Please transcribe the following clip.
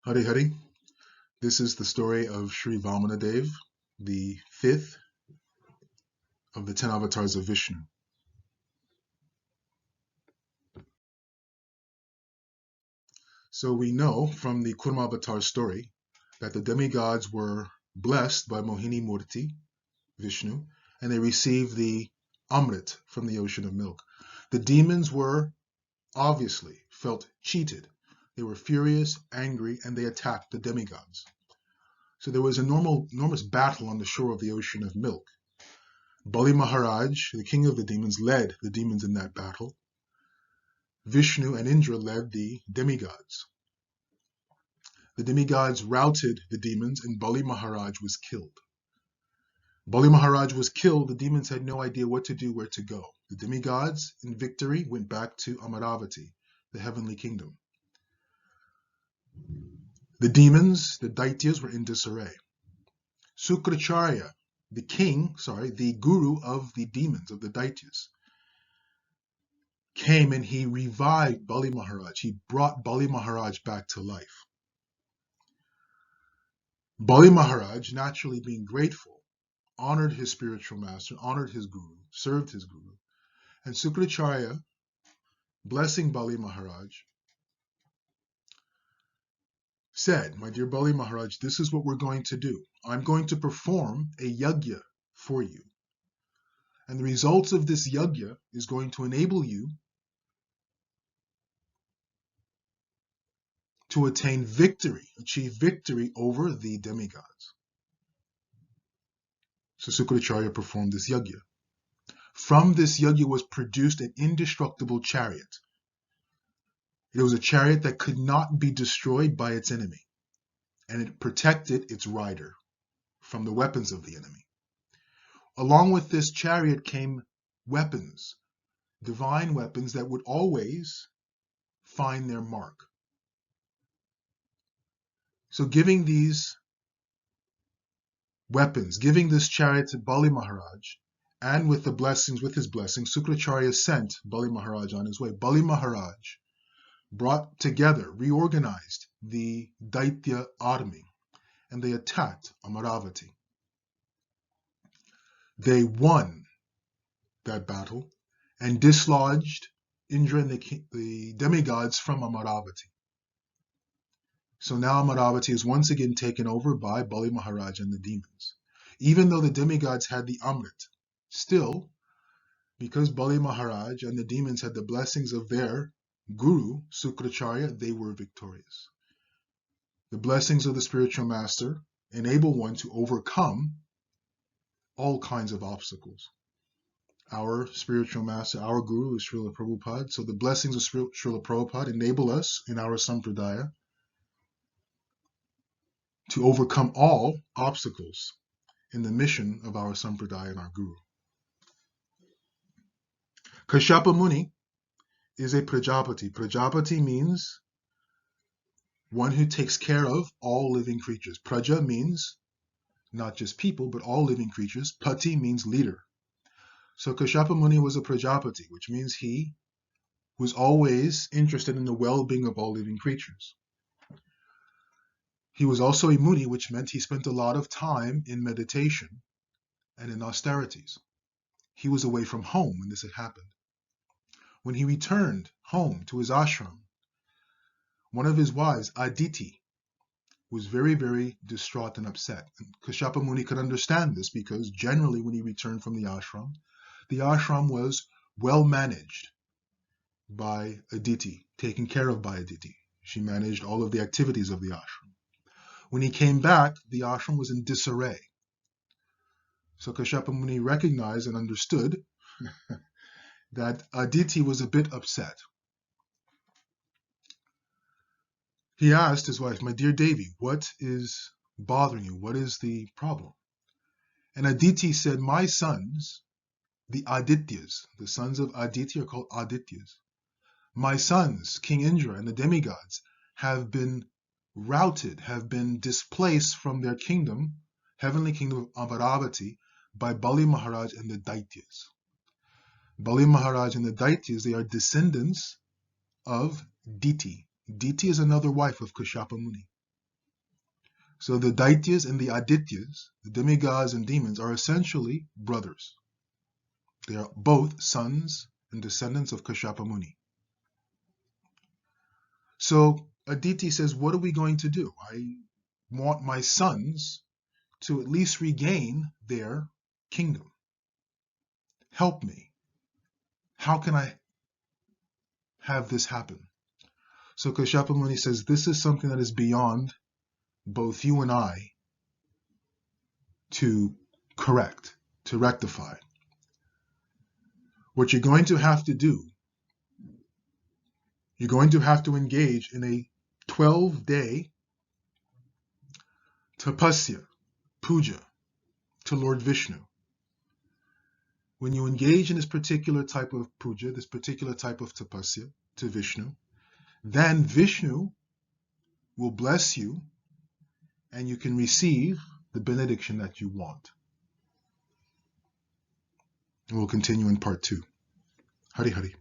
Hari Hari. This is the story of Sri Vamana Dev, the fifth of the 10 avatars of Vishnu. So we know from the Kurma story that the demigods were blessed by Mohini Murti, Vishnu, and they received the Amrit from the ocean of milk. The demons were obviously felt cheated. They were furious, angry, and they attacked the demigods. So there was an enormous battle on the shore of the ocean of milk. Bali Maharaj, the king of the demons, led the demons in that battle. Vishnu and Indra led the demigods. The demigods routed the demons and Bali Maharaj was killed. Bali Maharaj was killed. The demons had no idea what to do, where to go. The demigods, in victory, went back to Amaravati, the heavenly kingdom. The demons, the Daityas, were in disarray. Sukracharya, the guru of the demons, of the Daityas, came and he revived Bali Maharaj. He brought Bali Maharaj back to life. Bali Maharaj, naturally being grateful, honored his spiritual master, honored his guru, served his guru. And Sukracharya, blessing Bali Maharaj, said, "My dear Bali Maharaj, this is what we're going to do. I'm going to perform a yajna for you. And the results of this yajna is going to enable you to attain victory, achieve victory over the demigods." So Sukracharya performed this yajna. From this yajna was produced an indestructible chariot. It was a chariot that could not be destroyed by its enemy, and it protected its rider from the weapons of the enemy. Along with this chariot came weapons, divine weapons that would always find their mark. So giving these weapons, giving this chariot to Bali Maharaj, and with his blessings, Sukracharya sent Bali Maharaj on his way. Bali Maharaj brought together, reorganized the Daitya army, and they attacked Amaravati. They won that battle and dislodged Indra and the demigods from Amaravati. So now Amaravati is once again taken over by Bali Maharaj and the demons. Even though the demigods had the Amrit, still, because Bali Maharaj and the demons had the blessings of their guru, Sukracharya, they were victorious. The blessings of the spiritual master enable one to overcome all kinds of obstacles. Our spiritual master, our guru is Srila Prabhupada. So the blessings of Srila Prabhupada enable us in our sampradaya to overcome all obstacles in the mission of our sampradaya and our guru. Kashyapa Muni is a Prajapati. Prajapati means one who takes care of all living creatures. Praja means not just people, but all living creatures. Pati means leader. So Kashyapa Muni was a Prajapati, which means he was always interested in the well-being of all living creatures. He was also a Muni, which meant he spent a lot of time in meditation and in austerities. He was away from home when this had happened. When he returned home to his ashram, one of his wives, Aditi, was very, very distraught and upset. And Kashyapa Muni could understand this because generally when he returned from the ashram was well managed by Aditi, taken care of by Aditi. She managed all of the activities of the ashram. When he came back, the ashram was in disarray. So Kashyapa Muni recognized and understood that Aditi was a bit upset. He asked his wife, "My dear Devi, what is bothering you? What is the problem?" And Aditi said, "My sons, the Adityas, the sons of Aditi are called Adityas. My sons, King Indra and the demigods, have been routed, have been displaced from their kingdom, heavenly kingdom of Amaravati, by Bali Maharaj and the Daityas. Bali Maharaj and the Daityas, they are descendants of Diti. Diti is another wife of Kashyapa Muni. So the Daityas and the Adityas, the demigods and demons, are essentially brothers. They are both sons and descendants of Kashyapa Muni. So Aditi says, what are we going to do? I want my sons to at least regain their kingdom. Help me. How can I have this happen? So Kashyapa Muni says, this is something that is beyond both you and I to correct, to rectify. What you're going to have to do, you're going to have to engage in a 12-day tapasya, puja, to Lord Vishnu. When you engage in this particular type of puja, this particular type of tapasya to Vishnu, then Vishnu will bless you and you can receive the benediction that you want. And we'll continue in part 2. Hari Hari.